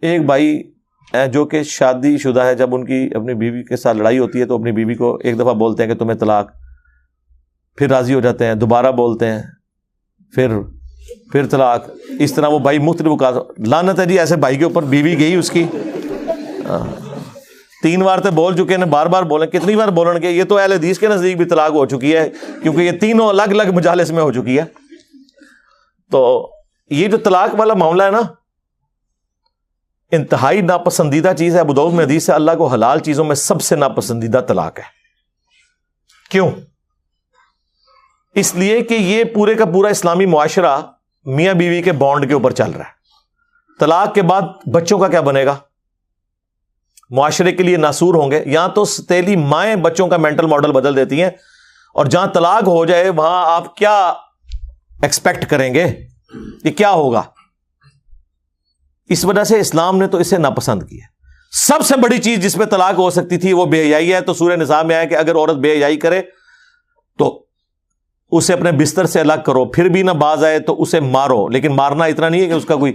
ایک بھائی جو کہ شادی شدہ ہے، جب ان کی اپنی بیوی کے ساتھ لڑائی ہوتی ہے تو اپنی بیوی کو ایک دفعہ بولتے ہیں کہ تمہیں طلاق، پھر راضی ہو جاتے ہیں، دوبارہ بولتے ہیں، پھر طلاق، اس طرح وہ بھائی مختلف اوقات، لعنت ہے جی ایسے بھائی کے اوپر، بیوی گئی اس کی 3 بار تے بول چکے ہیں، بار بار بولیں، کتنی بار بولیں گے؟ یہ تو اہل حدیث کے نزدیک بھی طلاق ہو چکی ہے، کیونکہ یہ تینوں الگ الگ مجالس میں ہو چکی ہے۔ تو یہ جو طلاق والا معاملہ ہے نا، انتہائی ناپسندیدہ چیز ہے۔ ابو داؤد میں حدیث ہے اللہ کو حلال چیزوں میں سب سے ناپسندیدہ طلاق ہے۔ کیوں؟ اس لیے کہ یہ پورے کا پورا اسلامی معاشرہ میاں بیوی کے بانڈ کے اوپر چل رہا ہے۔ طلاق کے بعد بچوں کا کیا بنے گا؟ معاشرے کے لیے ناسور ہوں گے۔ یہاں تو ستیلی مائیں بچوں کا مینٹل ماڈل بدل دیتی ہیں، اور جہاں طلاق ہو جائے وہاں آپ کیا ایکسپیکٹ کریں گے؟ یہ کیا ہوگا؟ اس وجہ سے اسلام نے تو اسے ناپسند کیا۔ سب سے بڑی چیز جس پہ طلاق ہو سکتی تھی وہ بے حیائی ہے، تو سورہ نساء میں آیا کہ اگر عورت بے حیائی کرے تو اسے اپنے بستر سے الگ کرو، پھر بھی نہ باز آئے تو اسے مارو، لیکن مارنا اتنا نہیں ہے کہ اس کا کوئی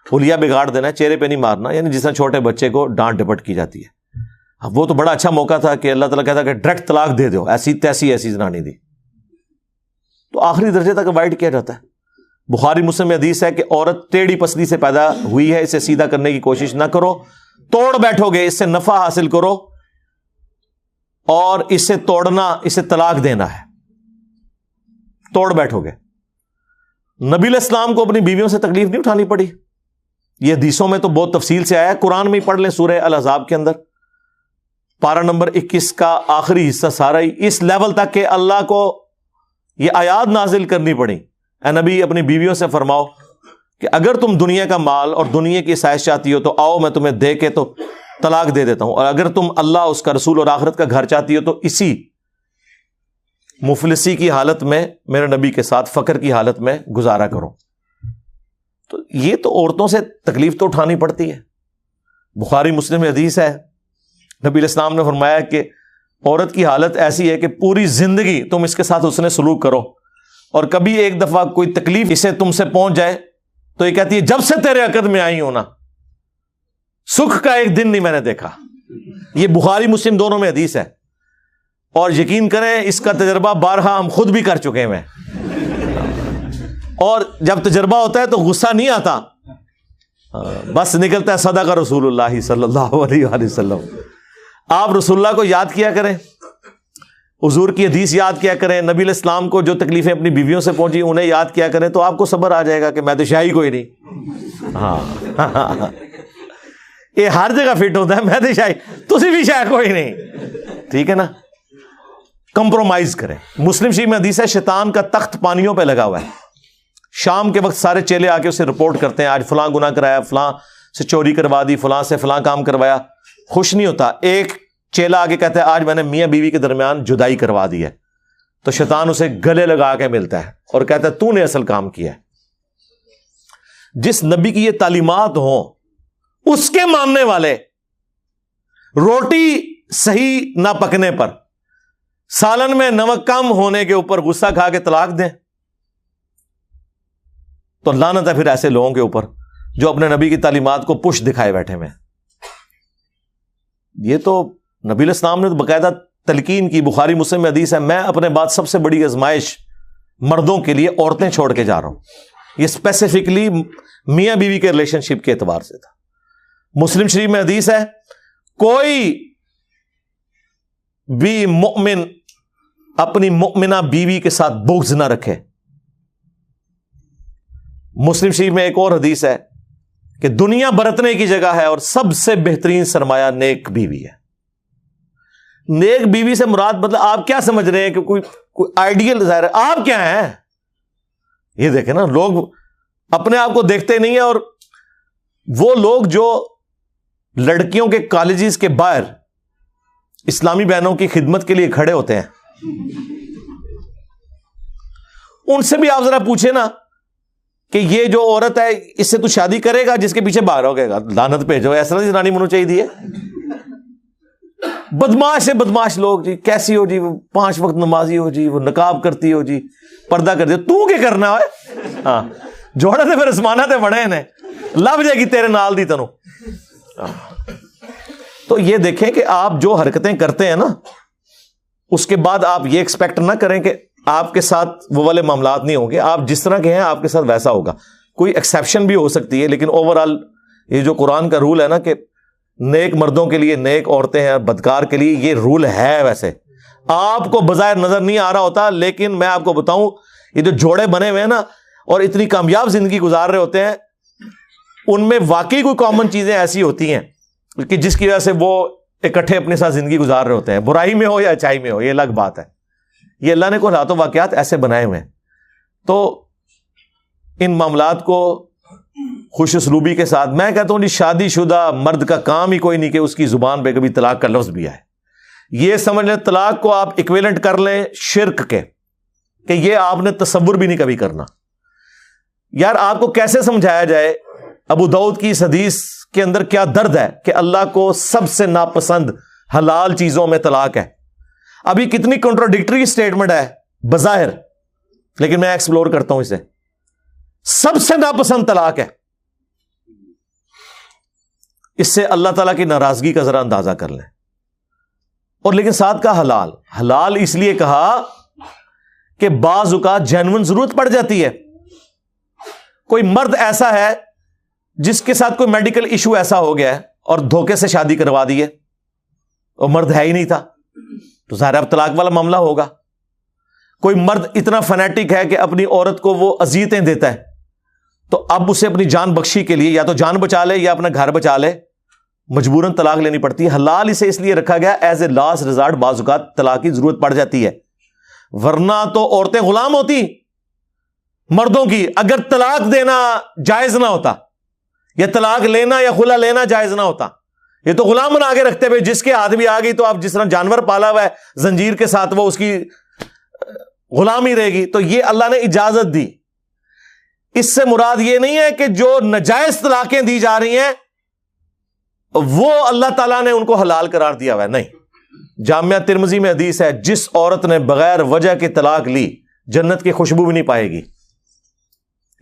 حلیہ بگاڑ دینا ہے، چہرے پہ نہیں مارنا، یعنی جس طرح چھوٹے بچے کو ڈانٹ ڈپٹ کی جاتی ہے۔ وہ تو بڑا اچھا موقع تھا کہ اللہ تعالیٰ کہتا کہ ڈائریکٹ طلاق دے دو، ایسی تیسی زنانی دی، تو آخری درجے تک اوائڈ کیا جاتا ہے۔ بخاری مسلم میں حدیث ہے کہ عورت ٹیڑھی پسلی سے پیدا ہوئی ہے، اسے سیدھا کرنے کی کوشش نہ کرو، توڑ بیٹھو گے اس سے نفع حاصل کرو، اور اسے توڑنا، اسے طلاق دینا ہے، توڑ بیٹھو گے۔ نبی علیہ السلام کو اپنی بیویوں سے تکلیف نہیں اٹھانی پڑی، یہ حدیثوں میں تو بہت تفصیل سے آیا ہے، قرآن میں ہی پڑھ لیں سورہ الاحزاب کے اندر پارہ نمبر 21 کا آخری حصہ سارا ہی اس لیول تک کہ اللہ کو یہ آیات نازل کرنی پڑی، اے نبی اپنی بیویوں سے فرماؤ کہ اگر تم دنیا کا مال اور دنیا کی عیش چاہتی ہو تو آؤ میں تمہیں دے کے تو طلاق دے دیتا ہوں، اور اگر تم اللہ، اس کا رسول اور آخرت کا گھر چاہتی ہو تو اسی مفلسی کی حالت میں میرے نبی کے ساتھ فقر کی حالت میں گزارا کرو۔ تو یہ تو عورتوں سے تکلیف تو اٹھانی پڑتی ہے۔ بخاری مسلم میں حدیث ہے، نبی علیہ السلام نے فرمایا کہ عورت کی حالت ایسی ہے کہ پوری زندگی تم اس کے ساتھ حسن سلوک کرو، اور کبھی ایک دفعہ کوئی تکلیف اسے تم سے پہنچ جائے تو یہ کہتی ہے جب سے تیرے عقد میں آئی ہوں نا سکھ کا ایک دن نہیں میں نے دیکھا۔ یہ بخاری مسلم دونوں میں حدیث ہے، اور یقین کریں اس کا تجربہ بارہا ہم خود بھی کر چکے ہیں، اور جب تجربہ ہوتا ہے تو غصہ نہیں آتا، بس نکلتا ہے صدق رسول اللہ صلی اللہ علیہ وآلہ وسلم۔ آپ رسول اللہ کو یاد کیا کریں، حضور کی حدیث یاد کیا کریں، نبی علیہ السلام کو جو تکلیفیں اپنی بیویوں سے پہنچی انہیں یاد کیا کریں، تو آپ کو صبر آ جائے گا کہ میں تو شاہی کوئی نہیں۔ ہاں یہ ہر جگہ فٹ ہوتا ہے، میں تو شاہی، تسی بھی شاہ کوئی نہیں، ٹھیک ہے نا؟ کمپرومائز کریں۔ مسلم شریف میں حدیث ہے شیطان کا تخت پانیوں پہ لگا ہوا ہے، شام کے وقت سارے چیلے آ کے اسے رپورٹ کرتے ہیں، آج فلاں گناہ کرایا، فلاں سے چوری کروا دی، فلاں سے فلاں کام کروایا، خوش نہیں ہوتا۔ ایک چیلا آگے کہتا ہے آج میں نے میاں بیوی کے درمیان جدائی کروا دی ہے، تو شیطان اسے گلے لگا کے ملتا ہے اور کہتا ہے تو نے اصل کام کیا ہے۔ جس نبی کی یہ تعلیمات ہوں اس کے ماننے والے روٹی صحیح نہ پکنے پر، سالن میں نمک کم ہونے کے اوپر غصہ کھا کے طلاق دیں، تو لعنت ہے پھر ایسے لوگوں کے اوپر جو اپنے نبی کی تعلیمات کو پش دکھائے بیٹھے ہوئے۔ یہ تو نبی علیہ السلام نے باقاعدہ تلقین کی، بخاری مسلم میں حدیث ہے میں اپنے بعد سب سے بڑی آزمائش مردوں کے لیے عورتیں چھوڑ کے جا رہا ہوں۔ یہ اسپیسیفکلی میاں بیوی کے ریلیشن شپ کے اعتبار سے تھا۔ مسلم شریف میں حدیث ہے کوئی بھی مؤمن اپنی مؤمنہ بیوی کے ساتھ بغض نہ رکھے۔ مسلم شریف میں ایک اور حدیث ہے کہ دنیا برتنے کی جگہ ہے اور سب سے بہترین سرمایہ نیک بیوی ہے۔ نیک بیوی سے مراد مطلب آپ کیا سمجھ رہے ہیں کہ کوئی آئیڈیل ظاہر ہے، آپ کیا ہیں؟ یہ دیکھیں نا، لوگ اپنے آپ کو دیکھتے نہیں ہیں، اور وہ لوگ جو لڑکیوں کے کالجز کے باہر اسلامی بہنوں کی خدمت کے لیے کھڑے ہوتے ہیں، ان سے بھی آپ ذرا پوچھیں نا کہ یہ جو عورت ہے اس سے تو شادی کرے گا جس کے پیچھے باہر ہو گئے گا، لعنت بھیجو، ایسا نہیں زنانی منو چاہیے ہے۔ بدماش سے بدماش لوگ جی، کیسی ہو جی وہ 5 وقت نمازی ہو جی، وہ نقاب کرتی ہو جی، پردہ کرتی ہو، تو کیا کرنا ہے؟ ہاں جوڑے تھے پھر اسمانہ تھے بڑے ہیں، لب جائے گی تیرے نال دی تنو. تو یہ دیکھیں کہ آپ جو حرکتیں کرتے ہیں نا, اس کے بعد آپ یہ ایکسپیکٹ نہ کریں کہ آپ کے ساتھ وہ والے معاملات نہیں ہوں گے. آپ جس طرح کے ہیں آپ کے ساتھ ویسا ہوگا. کوئی ایکسیپشن بھی ہو سکتی ہے, لیکن اوور آل یہ جو قرآن کا رول ہے نا کہ نیک مردوں کے لیے نیک عورتیں ہیں, بدکار کے لیے یہ رول ہے. ویسے آپ کو بظاہر نظر نہیں آ رہا ہوتا, لیکن میں آپ کو بتاؤں یہ جو جوڑے بنے ہوئے ہیں نا اور اتنی کامیاب زندگی گزار رہے ہوتے ہیں, ان میں واقعی کوئی کامن چیزیں ایسی ہوتی ہیں کہ جس کی وجہ سے وہ اکٹھے اپنے ساتھ زندگی گزار رہے ہوتے ہیں, برائی میں ہو یا اچائی میں ہو, یہ الگ بات ہے. یہ اللہ نے کوئی حالات و واقعات ایسے بنائے ہوئے ہیں. تو ان معاملات کو خوش اسلوبی کے ساتھ, میں کہتا ہوں جی شادی شدہ مرد کا کام ہی کوئی نہیں کہ اس کی زبان پہ کبھی طلاق کا لفظ بھی آئے. یہ سمجھ لیں طلاق کو آپ ایکویلنٹ کر لیں شرک کے, کہ یہ آپ نے تصور بھی نہیں کبھی کرنا. یار آپ کو کیسے سمجھایا جائے ابو داؤد کی اس حدیث کے اندر کیا درد ہے کہ اللہ کو سب سے ناپسند حلال چیزوں میں طلاق ہے. ابھی کتنی کنٹراڈکٹری سٹیٹمنٹ ہے بظاہر, لیکن میں ایکسپلور کرتا ہوں اسے. سب سے ناپسند طلاق ہے. اس سے اللہ تعالیٰ کی ناراضگی کا ذرا اندازہ کر لیں. اور لیکن ساتھ کا حلال, حلال اس لیے کہا کہ بعض اوقات جینون ضرورت پڑ جاتی ہے. کوئی مرد ایسا ہے جس کے ساتھ کوئی میڈیکل ایشو ایسا ہو گیا ہے اور دھوکے سے شادی کروا دی ہے, اور مرد ہے ہی نہیں تھا, تو ظاہر اب طلاق والا معاملہ ہوگا. کوئی مرد اتنا فنیٹک ہے کہ اپنی عورت کو وہ اذیتیں دیتا ہے, تو اب اسے اپنی جان بخشی کے لیے یا تو جان بچا لے یا اپنا گھر بچا لے, مجبوراً طلاق لینی پڑتی ہے. حلال اسے اس لیے رکھا گیا ایز اے لاسٹ ریزارٹ, بعض اوقات طلاق کی ضرورت پڑ جاتی ہے, ورنہ تو عورتیں غلام ہوتی مردوں کی. اگر طلاق دینا جائز نہ ہوتا, یا طلاق لینا یا خلا لینا جائز نہ ہوتا, یہ تو غلام بنا کے رکھتے ہوئے جس کے ہاتھ بھی آ گئی تو آپ جس طرح جانور پالا ہوا ہے زنجیر کے ساتھ وہ اس کی غلامی رہے گی. تو یہ اللہ نے اجازت دی. اس سے مراد یہ نہیں ہے کہ جو ناجائز طلاقیں دی جا رہی ہیں وہ اللہ تعالیٰ نے ان کو حلال قرار دیا ہوا ہے, نہیں. جامعہ ترمذی میں حدیث ہے, جس عورت نے بغیر وجہ کے طلاق لی جنت کی خوشبو بھی نہیں پائے گی.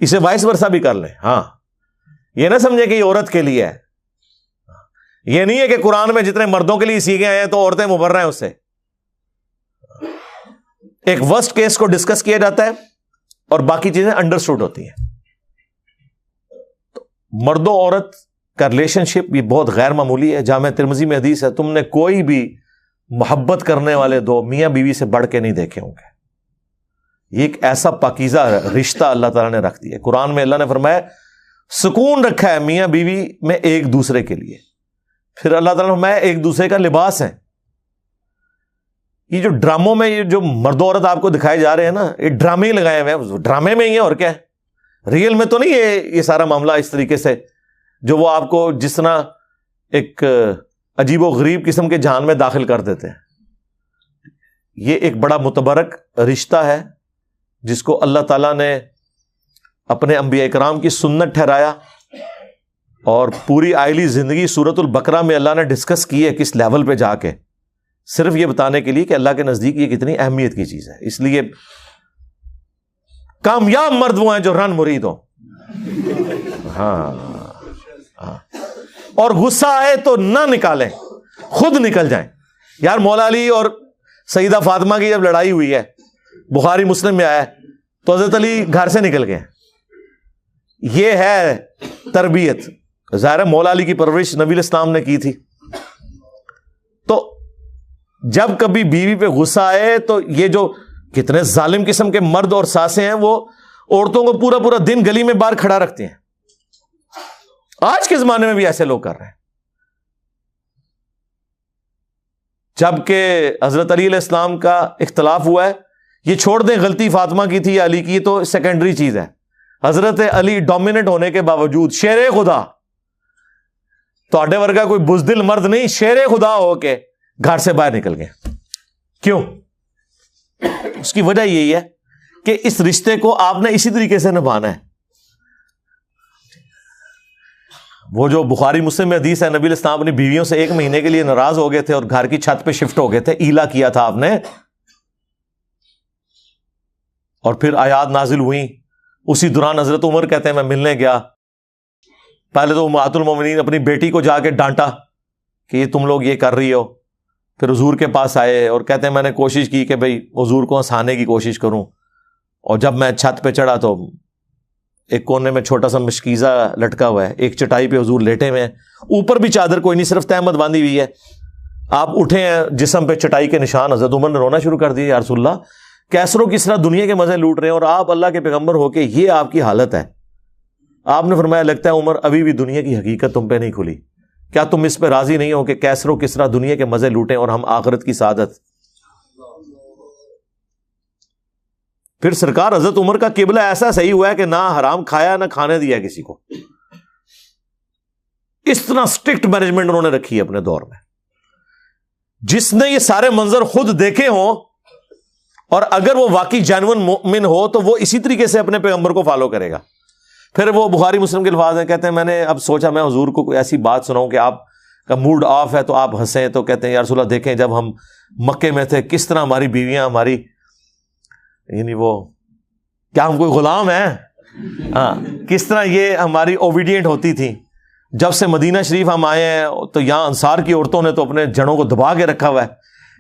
اسے وائس ورثہ بھی کر لیں. ہاں, یہ نہ سمجھے کہ یہ عورت کے لیے ہے. یہ نہیں ہے کہ قرآن میں جتنے مردوں کے لیے سیکھے آئے ہیں تو عورتیں مبرہ ہیں اس سے. ایک ورسٹ کیس کو ڈسکس کیا جاتا ہے اور باقی چیزیں انڈرسٹوڈ ہوتی ہیں. تو مرد و عورت کا ریلیشن شپ یہ بہت غیر معمولی ہے. جامعہ ترمذی میں حدیث ہے, تم نے کوئی بھی محبت کرنے والے دو میاں بیوی سے بڑھ کے نہیں دیکھے ہوں گے. یہ ایک ایسا پاکیزہ رشتہ اللہ تعالیٰ نے رکھ دیا. قرآن میں اللہ نے فرمایا سکون رکھا ہے میاں بیوی میں ایک دوسرے کے لیے. پھر اللہ تعالیٰ نے فرمایا ایک دوسرے کا لباس ہے. یہ جو ڈراموں میں یہ جو مرد و عورت آپ کو دکھائے جا رہے ہیں نا, یہ ڈرامے ہی لگائے ہوئے ہیں, ڈرامے میں ہی ہے اور کیا ہے, ریئل میں تو نہیں. یہ سارا معاملہ اس طریقے سے جو وہ آپ کو جس طرح ایک عجیب و غریب قسم کے جہان میں داخل کر دیتے ہیں. یہ ایک بڑا متبرک رشتہ ہے جس کو اللہ تعالیٰ نے اپنے انبیاء کرام کی سنت ٹھہرایا, اور پوری آئلی زندگی سورۃ البقرہ میں اللہ نے ڈسکس کی ہے کس لیول پہ جا کے, صرف یہ بتانے کے لیے کہ اللہ کے نزدیک یہ کتنی اہمیت کی چیز ہے. اس لیے کامیاب مرد وہ ہیں جو رن مرید ہو. ہاں, اور غصہ آئے تو نہ نکالیں, خود نکل جائیں. یار مولا علی اور سیدہ فاطمہ کی جب لڑائی ہوئی ہے, بخاری مسلم میں آیا ہے, تو حضرت علی گھر سے نکل گئے. یہ ہے تربیت. ظاہر مولا علی کی پرورش نبی الاسلام نے کی تھی. تو جب کبھی بیوی پہ غصہ آئے تو یہ جو کتنے ظالم قسم کے مرد اور ساسیں ہیں وہ عورتوں کو پورا پورا دن گلی میں باہر کھڑا رکھتے ہیں. آج کے زمانے میں بھی ایسے لوگ کر رہے ہیں. جبکہ حضرت علی علیہ السلام کا اختلاف ہوا ہے, یہ چھوڑ دیں غلطی فاطمہ کی تھی یا علی کی, تو سیکنڈری چیز ہے. حضرت علی ڈومیننٹ ہونے کے باوجود شیر خدا, تو اڈے ورگا کوئی بزدل مرد نہیں, شیر خدا ہو کے گھر سے باہر نکل گئے. کیوں؟ اس کی وجہ یہی ہے کہ اس رشتے کو آپ نے اسی طریقے سے نبھانا ہے. وہ جو بخاری مسلم میں حدیث ہے, نبی علیہ السلام اپنی بیویوں سے 1 مہینے کے لیے ناراض ہو گئے تھے اور گھر کی چھت پہ شفٹ ہو گئے تھے, ایلا کیا تھا آپ نے, اور پھر آیات نازل ہوئیں. اسی دوران حضرت عمر کہتے ہیں میں ملنے گیا, پہلے تو امہات المومنین اپنی بیٹی کو جا کے ڈانٹا کہ یہ تم لوگ یہ کر رہی ہو. پھر حضور کے پاس آئے اور کہتے ہیں میں نے کوشش کی کہ بھئی حضور کو ہنسانے کی کوشش کروں, اور جب میں چھت پہ چڑھا تو ایک کونے میں چھوٹا سا مشکیزہ لٹکا ہوا ہے, ایک چٹائی پہ حضور لیٹے ہوئے ہیں, اوپر بھی چادر کوئی نہیں, صرف تہمت باندھی ہوئی ہے. آپ اٹھے ہیں, جسم پہ چٹائی کے نشان. حضرت عمر نے رونا شروع کر دیا, یا رسول اللہ کیسر و کس طرح دنیا کے مزے لوٹ رہے ہیں اور آپ اللہ کے پیغمبر ہو کے یہ آپ کی حالت ہے. آپ نے فرمایا لگتا ہے عمر ابھی بھی دنیا کی حقیقت تم پہ نہیں کھلی, کیا تم اس پہ راضی نہیں ہو کہ کیسر و کس طرح دنیا کے مزے لوٹیں اور ہم آخرت کی سعادت. پھر سرکار حضرت عمر کا قبلہ ایسا صحیح ہوا ہے کہ نہ حرام کھایا نہ کھانے دیا کسی کو. اس طرح سٹرکٹ مینجمنٹ انہوں نے رکھی ہے اپنے دور میں. جس نے یہ سارے منظر خود دیکھے ہوں اور اگر وہ واقعی جینون مومن ہو تو وہ اسی طریقے سے اپنے پیغمبر کو فالو کرے گا. پھر وہ بخاری مسلم کے الفاظ ہیں, کہتے ہیں میں نے اب سوچا میں حضور کو کوئی ایسی بات سناؤں کہ آپ کا موڈ آف ہے تو آپ ہنسیں. تو کہتے ہیں یا رسول اللہ دیکھیں جب ہم مکے میں تھے کس طرح ہماری بیویاں ہماری یعنی وہ کیا ہم کوئی غلام ہیں, ہاں کس طرح یہ ہماری اوبیڈینٹ ہوتی تھی. جب سے مدینہ شریف ہم آئے ہیں تو یہاں انصار کی عورتوں نے تو اپنے جڑوں کو دبا کے رکھا ہوا ہے.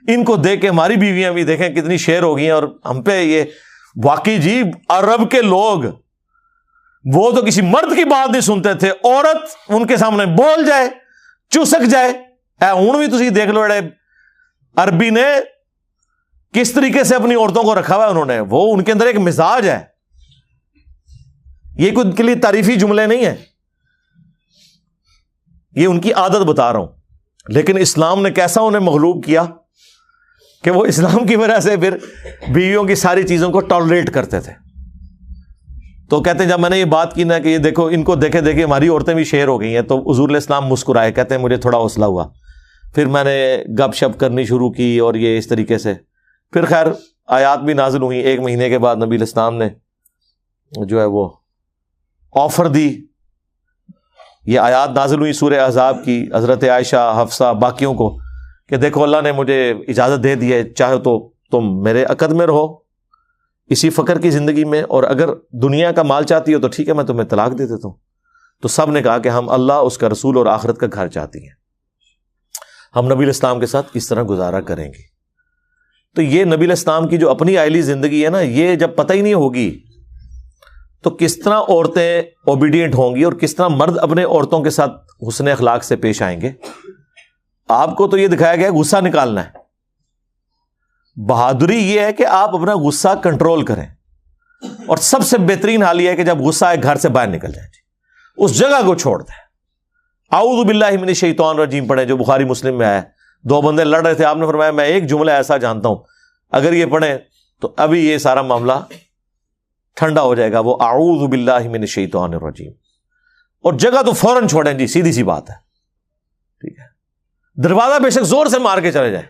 ان کو دیکھ کے ہماری بیویاں بھی دیکھیں کتنی شیر ہو گئی ہیں, اور ہم پہ یہ واقعی جی عرب کے لوگ وہ تو کسی مرد کی بات نہیں سنتے تھے, عورت ان کے سامنے بول جائے چسک جائے. ہوں بھی تسی دیکھ لو اڑے عربی نے کس طریقے سے اپنی عورتوں کو رکھا ہوا ہے انہوں نے, وہ ان کے اندر ایک مزاج ہے. یہ کوئی ان کے لیے تعریفی جملے نہیں ہیں, یہ ان کی عادت بتا رہا ہوں. لیکن اسلام نے کیسا انہیں مغلوب کیا کہ وہ اسلام کی وجہ سے پھر بیویوں کی ساری چیزوں کو ٹالریٹ کرتے تھے. تو کہتے ہیں جب میں نے یہ بات کی نا کہ یہ دیکھو ان کو دیکھے دیکھے ہماری عورتیں بھی شیر ہو گئی ہیں, تو حضور علیہ السلام مسکرائے, کہتے ہیں مجھے تھوڑا حوصلہ ہوا. پھر میں نے گپ شپ کرنی شروع کی اور یہ اس طریقے سے پھر خیر آیات بھی نازل ہوئی. 1 مہینے کے بعد نبی علیہ السلام نے جو ہے وہ آفر دی. یہ آیات نازل ہوئی سورہ احزاب کی, حضرت عائشہ حفصہ باقیوں کو, کہ دیکھو اللہ نے مجھے اجازت دے دی ہے, چاہے تو تم میرے عقد میں رہو اسی فقر کی زندگی میں, اور اگر دنیا کا مال چاہتی ہو تو ٹھیک ہے میں تمہیں طلاق دے دیتا ہوں. تو سب نے کہا کہ ہم اللہ اس کا رسول اور آخرت کا گھر چاہتی ہیں, ہم نبی علیہ السلام کے ساتھ کس طرح گزارا کریں گے. تو یہ نبی علیہ السلام کی جو اپنی آئلی زندگی ہے نا, یہ جب پتہ ہی نہیں ہوگی تو کس طرح عورتیں اوبیڈینٹ ہوں گی اور کس طرح مرد اپنے عورتوں کے ساتھ حسن اخلاق سے پیش آئیں گے. آپ کو تو یہ دکھایا گیا غصہ نکالنا ہے. بہادری یہ ہے کہ آپ اپنا غصہ کنٹرول کریں, اور سب سے بہترین حال یہ ہے کہ جب غصہ آئے گھر سے باہر نکل جائیں, اس جگہ کو چھوڑ دیں. اعوذ باللہ من الشیطان الرجیم پڑھیں جو بخاری مسلم میں آیا ہے. 2 بندے لڑ رہے تھے, آپ نے فرمایا میں ایک جملہ ایسا جانتا ہوں اگر یہ پڑھیں تو ابھی یہ سارا معاملہ ٹھنڈا ہو جائے گا, وہ اعوذ باللہ من الشیطان الرجیم, اور جگہ تو فوراً چھوڑیں جی, سیدھی سی بات ہے. ٹھیک ہے, دروازہ بے شک زور سے مار کے چلے جائیں,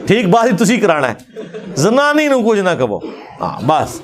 ٹھیک بات ہی تسی کرانا ہے, زنانی نو کچھ نہ کہو, ہاں بس